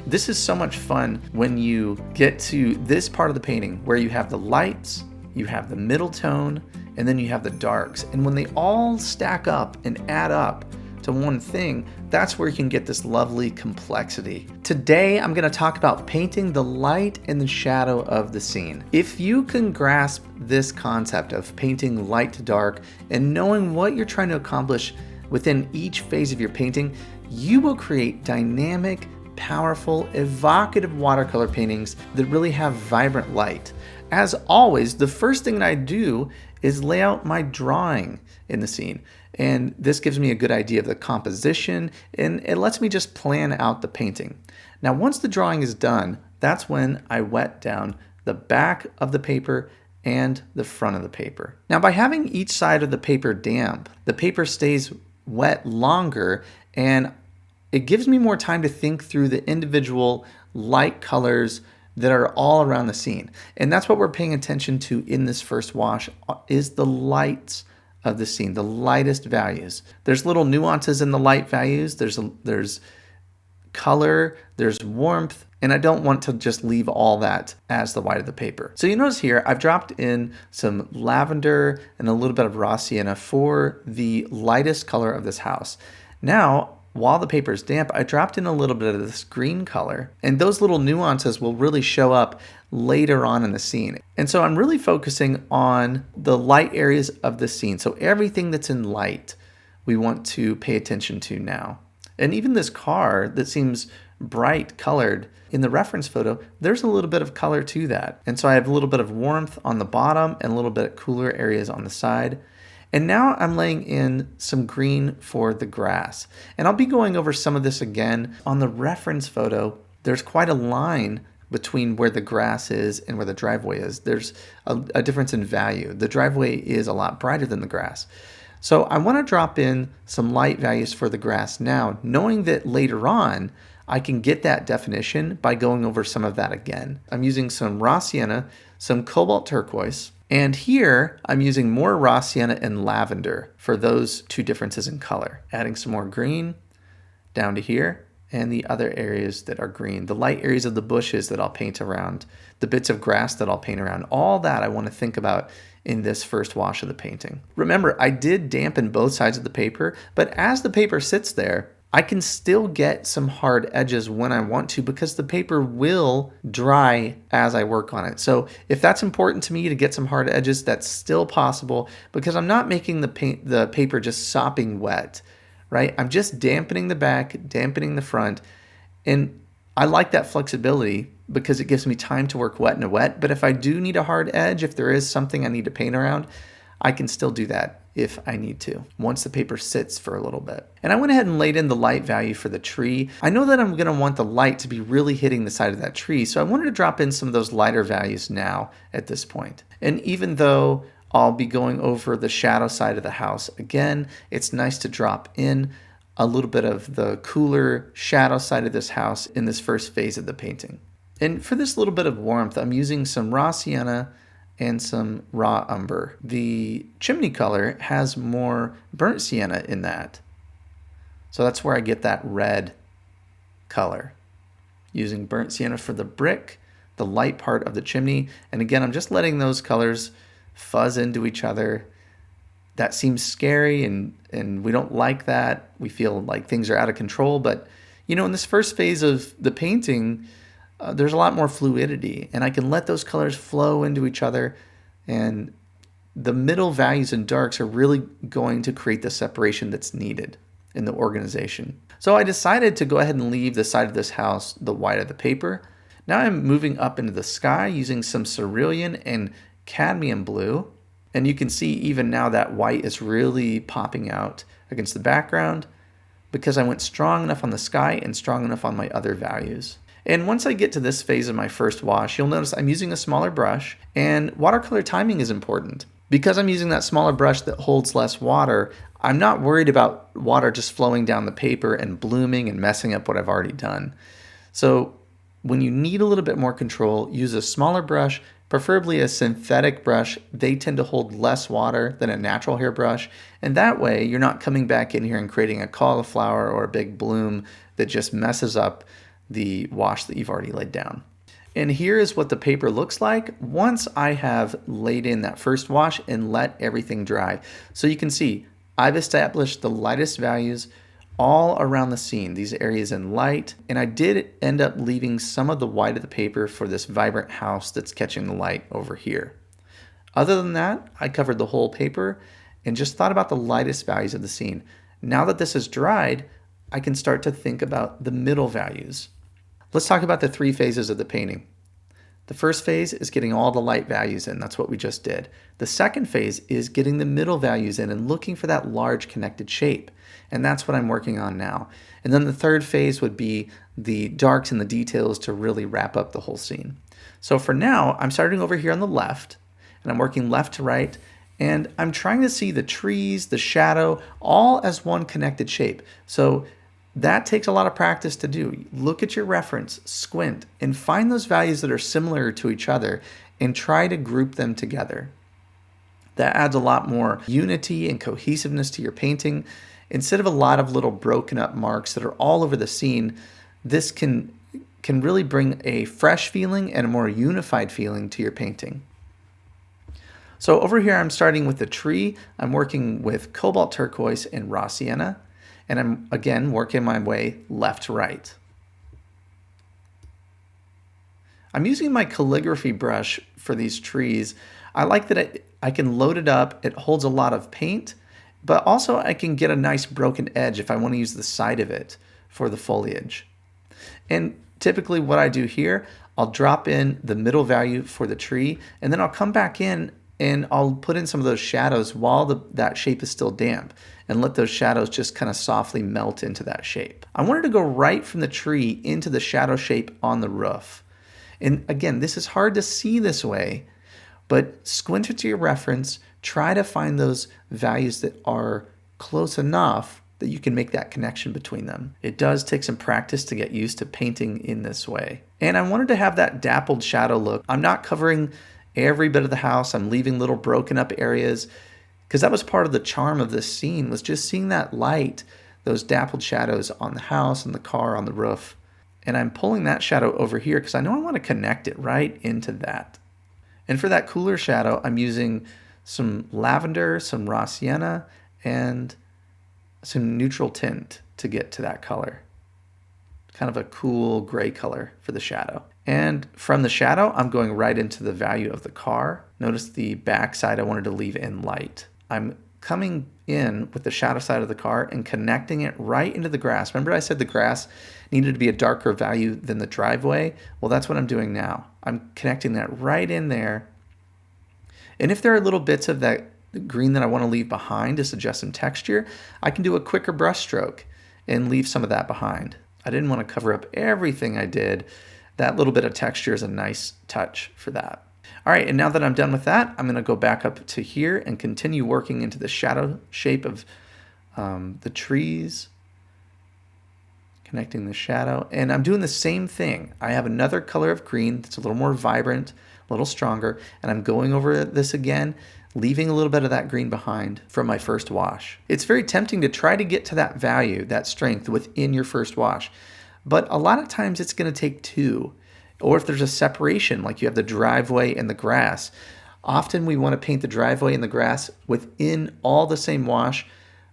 This is so much fun when you get to this part of the painting where you have the lights, you have the middle tone, and then you have the darks. And when they all stack up and add up to one thing, that's where you can get this lovely complexity. Today, I'm going to talk about painting the light and the shadow of the scene. If you can grasp this concept of painting light to dark and knowing what you're trying to accomplish within each phase of your painting, you will create dynamic, powerful, evocative watercolor paintings that really have vibrant light. As always, the first thing that I do is lay out my drawing in the scene. And this gives me a good idea of the composition, and it lets me just plan out the painting. Now, once the drawing is done, that's when I wet down the back of the paper and the front of the paper. Now, by having each side of the paper damp, the paper stays wet longer, and it gives me more time to think through the individual light colors that are all around the scene. And that's what we're paying attention to in this first wash, is the lights of the scene, the lightest values. There's little nuances in the light values. There's color, there's warmth, and I don't want to just leave all that as the white of the paper. So you notice here, I've dropped in some lavender and a little bit of raw sienna for the lightest color of this house. Now, while the paper is damp, I dropped in a little bit of this green color, and those little nuances will really show up later on in the scene. And so I'm really focusing on the light areas of the scene. So everything that's in light, we want to pay attention to now. And even this car that seems bright colored in the reference photo, there's a little bit of color to that. And so I have a little bit of warmth on the bottom and a little bit cooler areas on the side. And now I'm laying in some green for the grass. And I'll be going over some of this again. On the reference photo, there's quite a line between where the grass is and where the driveway is. There's a difference in value. The driveway is a lot brighter than the grass. So I want to drop in some light values for the grass now, knowing that later on, I can get that definition by going over some of that again. I'm using some raw sienna, some cobalt turquoise, and here I'm using more raw sienna and lavender for those two differences in color. Adding some more green down to here and the other areas that are green. The light areas of the bushes that I'll paint around, the bits of grass that I'll paint around, all that I want to think about in this first wash of the painting. Remember, I did dampen both sides of the paper, but as the paper sits there, I can still get some hard edges when I want to because the paper will dry as I work on it. So if that's important to me to get some hard edges, that's still possible because I'm not making the paper just sopping wet, right? I'm just dampening the back, dampening the front, and I like that flexibility because it gives me time to work wet and wet. But if I do need a hard edge, if there is something I need to paint around, I can still do that if I need to, once the paper sits for a little bit. And I went ahead and laid in the light value for the tree. I know that I'm gonna want the light to be really hitting the side of that tree, so I wanted to drop in some of those lighter values now at this point. And even though I'll be going over the shadow side of the house again, it's nice to drop in a little bit of the cooler shadow side of this house in this first phase of the painting. And for this little bit of warmth, I'm using some raw sienna and some raw umber. The chimney color has more burnt sienna in that. So that's where I get that red color. Using burnt sienna for the brick, the light part of the chimney. And again, I'm just letting those colors fuzz into each other. That seems scary and we don't like that. We feel like things are out of control. But you know, in this first phase of the painting, there's a lot more fluidity, and I can let those colors flow into each other, and the middle values and darks are really going to create the separation that's needed in the organization. So I decided to go ahead and leave the side of this house the white of the paper. Now I'm moving up into the sky using some cerulean and cadmium blue, and you can see even now that white is really popping out against the background because I went strong enough on the sky and strong enough on my other values. And once I get to this phase of my first wash, you'll notice I'm using a smaller brush, and watercolor timing is important. Because I'm using that smaller brush that holds less water, I'm not worried about water just flowing down the paper and blooming and messing up what I've already done. So when you need a little bit more control, use a smaller brush, preferably a synthetic brush. They tend to hold less water than a natural hair brush, and that way you're not coming back in here and creating a cauliflower or a big bloom that just messes up the wash that you've already laid down. And here is what the paper looks like once I have laid in that first wash and let everything dry. So you can see I've established the lightest values all around the scene, these areas in light, and I did end up leaving some of the white of the paper for this vibrant house that's catching the light over here. Other than that, I covered the whole paper and just thought about the lightest values of the scene. Now that this is dried, I can start to think about the middle values. Let's talk about the 3 phases of the painting. The first phase is getting all the light values in. That's what we just did. The second phase is getting the middle values in and looking for that large connected shape. And that's what I'm working on now. And then the third phase would be the darks and the details to really wrap up the whole scene. So for now, I'm starting over here on the left, and I'm working left to right, and I'm trying to see the trees, the shadow, all as one connected shape. So that takes a lot of practice to do. Look at your reference, squint, and find those values that are similar to each other and try to group them together. That adds a lot more unity and cohesiveness to your painting. Instead of a lot of little broken up marks that are all over the scene, this can really bring a fresh feeling and a more unified feeling to your painting. So over here, I'm starting with the tree. I'm working with Cobalt Turquoise and Raw Sienna. And I'm, again, working my way left to right. I'm using my calligraphy brush for these trees. I like that I can load it up. It holds a lot of paint, but also I can get a nice broken edge if I want to use the side of it for the foliage. And typically what I do here, I'll drop in the middle value for the tree, and then I'll come back in and I'll put in some of those shadows while that shape is still damp and let those shadows just kind of softly melt into that shape. I wanted to go right from the tree into the shadow shape on the roof. And again, this is hard to see this way, but squint it to your reference, try to find those values that are close enough that you can make that connection between them. It does take some practice to get used to painting in this way. And I wanted to have that dappled shadow look. I'm not covering every bit of the house. I'm leaving little broken up areas because that was part of the charm of this scene, was just seeing that light, those dappled shadows on the house and the car on the roof. And I'm pulling that shadow over here because I know I want to connect it right into that. And for that cooler shadow, I'm using some lavender, some raw sienna, and some neutral tint to get to that color. Kind of a cool gray color for the shadow. And from the shadow, I'm going right into the value of the car. Notice the back side I wanted to leave in light. I'm coming in with the shadow side of the car and connecting it right into the grass. Remember I said the grass needed to be a darker value than the driveway? Well, that's what I'm doing now. I'm connecting that right in there. And if there are little bits of that green that I want to leave behind to suggest some texture, I can do a quicker brush stroke and leave some of that behind. I didn't want to cover up everything I did. That little bit of texture is a nice touch for that. All right, and now that I'm done with that, I'm going to go back up to here and continue working into the shadow shape of the trees, connecting the shadow. And I'm doing the same thing. I have another color of green that's a little more vibrant, a little stronger, and I'm going over this again, leaving a little bit of that green behind from my first wash. It's very tempting to try to get to that value, that strength within your first wash, but a lot of times it's going to take 2. Or if there's a separation, like you have the driveway and the grass, often we want to paint the driveway and the grass within all the same wash,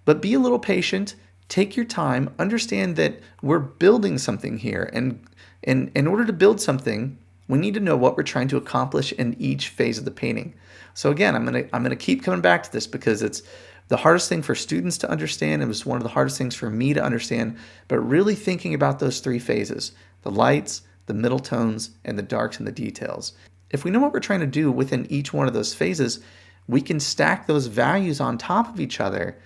but be a little patient, take your time, understand that we're building something here, and in order to build something, we need to know what we're trying to accomplish in each phase of the painting. So again, I'm gonna keep coming back to this because it's the hardest thing for students to understand. It was one of the hardest things for me to understand, but really thinking about those 3 phases, the lights, the middle tones, and the darks and the details. If we know what we're trying to do within each one of those phases, we can stack those values on top of each other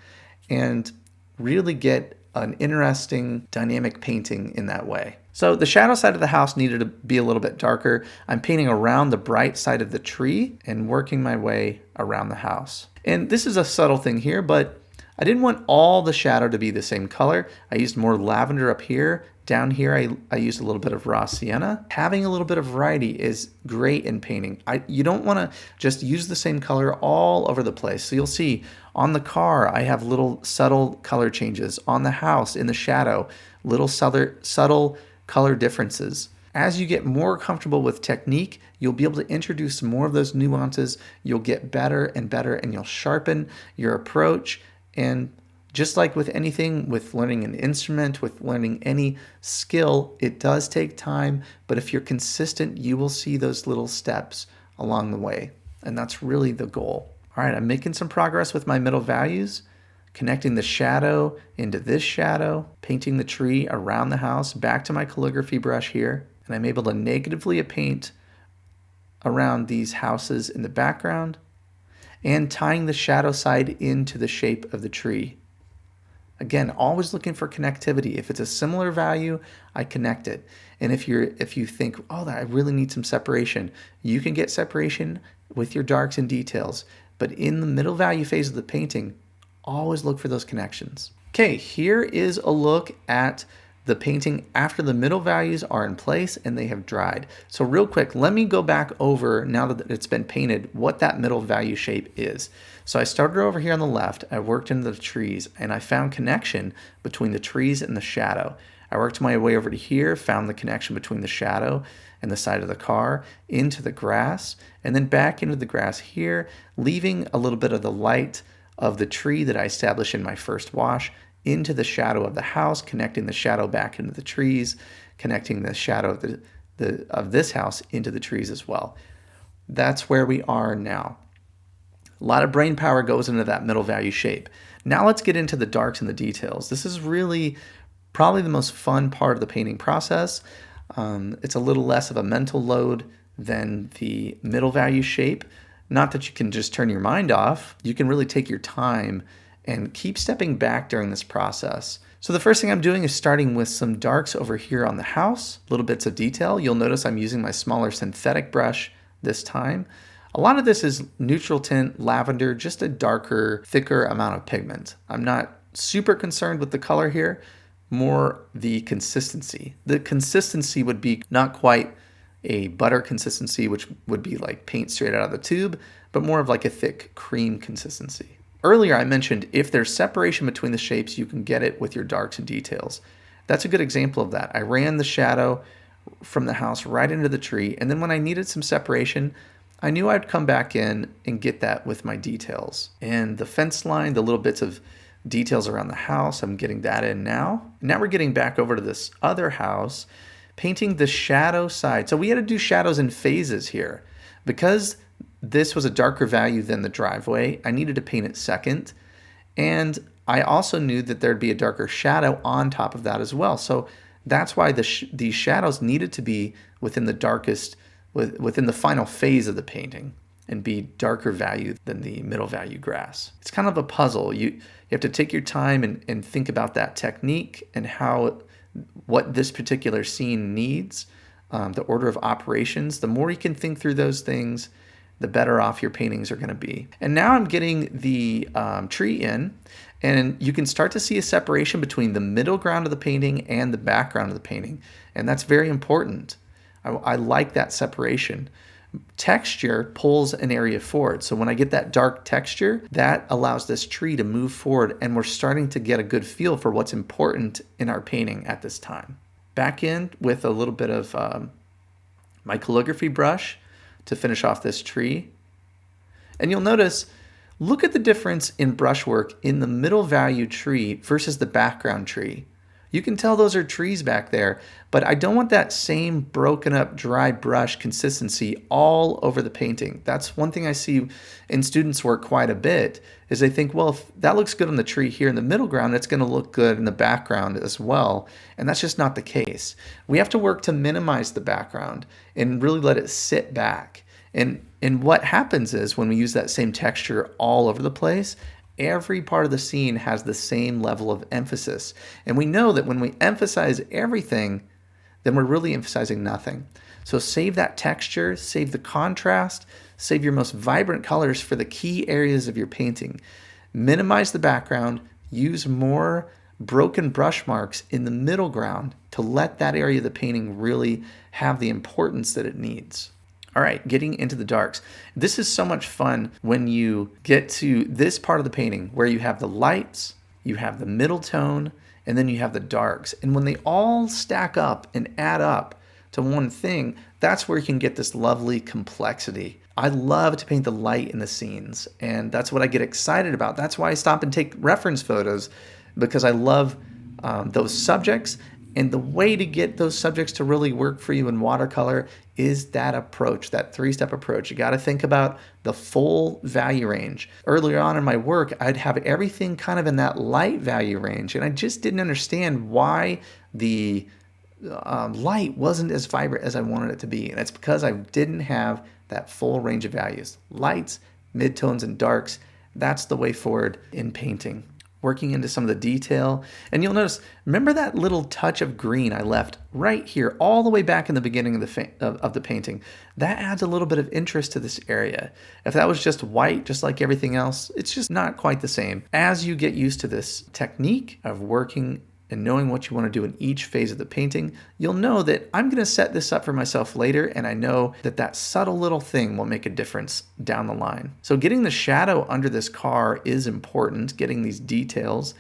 and really get an interesting dynamic painting in that way. So the shadow side of the house needed to be a little bit darker. I'm painting around the bright side of the tree and working my way around the house. And this is a subtle thing here, but I didn't want all the shadow to be the same color. I used more lavender up here. Down here, I used a little bit of raw sienna. Having a little bit of variety is great in painting. You don't want to just use the same color all over the place. So you'll see on the car, I have little subtle color changes. On the house, in the shadow, little subtle color differences. As you get more comfortable with technique, you'll be able to introduce more of those nuances. You'll get better and better, and you'll sharpen your approach. And just like with anything, with learning an instrument, with learning any skill, it does take time. But if you're consistent, you will see those little steps along the way. And that's really the goal. All right, I'm making some progress with my middle values, connecting the shadow into this shadow, painting the tree around the house, back to my calligraphy brush here. And I'm able to negatively paint around these houses in the background and tying the shadow side into the shape of the tree. Again, always looking for connectivity. If it's a similar value, I connect it. And if you think, oh, I really need some separation, you can get separation with your darks and details. But in the middle value phase of the painting, always look for those connections. Okay, here is a look at the painting after the middle values are in place and they have dried. So real quick, let me go back over, now that it's been painted, what that middle value shape is. So I started over here on the left, I worked into the trees, and I found connection between the trees and the shadow. I worked my way over to here, found the connection between the shadow and the side of the car, into the grass, and then back into the grass here, leaving a little bit of the light of the tree that I established in my first wash into the shadow of the house, connecting the shadow back into the trees, connecting the shadow of this house into the trees as well. That's where we are now. A lot of brain power goes into that middle value shape. Now let's get into the darks and the details. This is really probably the most fun part of the painting process. It's a little less of a mental load than the middle value shape. Not that you can just turn your mind off. You can really take your time and keep stepping back during this process. So the first thing I'm doing is starting with some darks over here on the house, little bits of detail. You'll notice I'm using my smaller synthetic brush this time. A lot of this is neutral tint, lavender, just a darker, thicker amount of pigment. I'm not super concerned with the color here, more the consistency. The consistency would be not quite a butter consistency, which would be like paint straight out of the tube, but more of like a thick cream consistency. Earlier I mentioned if there's separation between the shapes, you can get it with your darks and details. That's a good example of that. I ran the shadow from the house right into the tree, and then when I needed some separation, I knew I'd come back in and get that with my details. And the fence line, the little bits of details around the house, I'm getting that in now. Now we're getting back over to this other house, painting the shadow side. So we had to do shadows in phases here. Because this was a darker value than the driveway, I needed to paint it second. And I also knew that there'd be a darker shadow on top of that as well. So that's why these shadows needed to be within the darkest, within the final phase of the painting and be darker value than the middle value grass. It's kind of a puzzle. You have to take your time and think about that technique and what this particular scene needs, the order of operations. The more you can think through those things, the better off your paintings are going to be. And now I'm getting the tree in, and you can start to see a separation between the middle ground of the painting and the background of the painting. And that's very important. I like that separation. Texture pulls an area forward. So when I get that dark texture, that allows this tree to move forward, and we're starting to get a good feel for what's important in our painting at this time. Back in with a little bit of my calligraphy brush to finish off this tree. And you'll notice, look at the difference in brushwork in the middle value tree versus the background tree. You can tell those are trees back there, but I don't want that same broken up dry brush consistency all over the painting. That's one thing I see in students' work quite a bit, is they think, well, if that looks good on the tree here in the middle ground, it's going to look good in the background as well. And that's just not the case. We have to work to minimize the background and really let it sit back. And what happens is when we use that same texture all over the place, every part of the scene has the same level of emphasis. And we know that when we emphasize everything, then we're really emphasizing nothing. So save that texture, save the contrast, save your most vibrant colors for the key areas of your painting. Minimize the background, use more broken brush marks in the middle ground to let that area of the painting really have the importance that it needs. All right, getting into the darks. This is so much fun when you get to this part of the painting where you have the lights, you have the middle tone, and then you have the darks. And when they all stack up and add up to one thing, that's where you can get this lovely complexity. I love to paint the light in the scenes, and that's what I get excited about. That's why I stop and take reference photos, because I love those subjects. And the way to get those subjects to really work for you in watercolor is that approach, that three-step approach. You got to think about the full value range. Earlier on in my work, I'd have everything kind of in that light value range, and I just didn't understand why the light wasn't as vibrant as I wanted it to be. And it's because I didn't have that full range of values. Lights, midtones, and darks, that's the way forward in painting. Working into some of the detail. And you'll notice, remember that little touch of green I left right here, all the way back in the beginning of the painting? That adds a little bit of interest to this area. If that was just white, just like everything else, it's just not quite the same. As you get used to this technique of working and knowing what you want to do in each phase of the painting, you'll know that I'm going to set this up for myself later, and I know that that subtle little thing will make a difference down the line. So getting the shadow under this car is important, getting these details.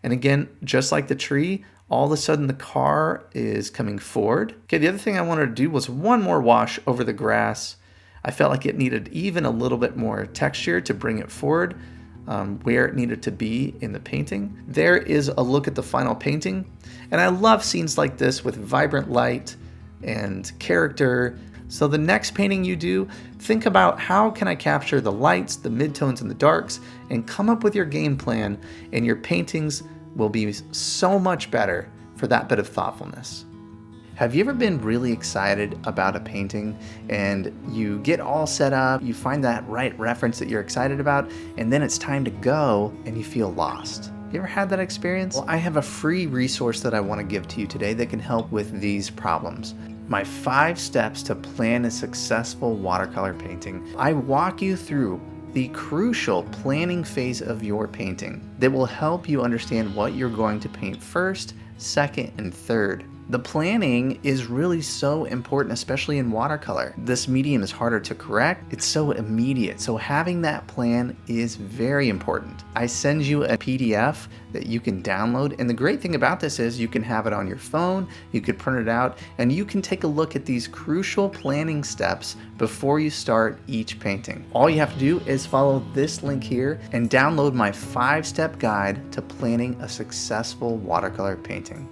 And again, just like the tree, all of a sudden the car is coming forward. Okay, the other thing I wanted to do was one more wash over the grass. I felt like it needed even a little bit more texture to bring it forward. Where it needed to be in the painting. There is a look at the final painting, and I love scenes like this with vibrant light and character. So the next painting you do, think about how can I capture the lights, the midtones, and the darks, and come up with your game plan, and your paintings will be so much better for that bit of thoughtfulness. Have you ever been really excited about a painting and you get all set up, you find that right reference that you're excited about, and then it's time to go and you feel lost? You ever had that experience? Well, I have a free resource that I want to give to you today that can help with these problems. My 5 steps to plan a successful watercolor painting. I walk you through the crucial planning phase of your painting that will help you understand what you're going to paint first, second, and third. The planning is really so important, especially in watercolor. This medium is harder to correct. It's so immediate. So having that plan is very important. I send you a PDF that you can download. And the great thing about this is you can have it on your phone, you could print it out, and you can take a look at these crucial planning steps before you start each painting. All you have to do is follow this link here and download my 5-step guide to planning a successful watercolor painting.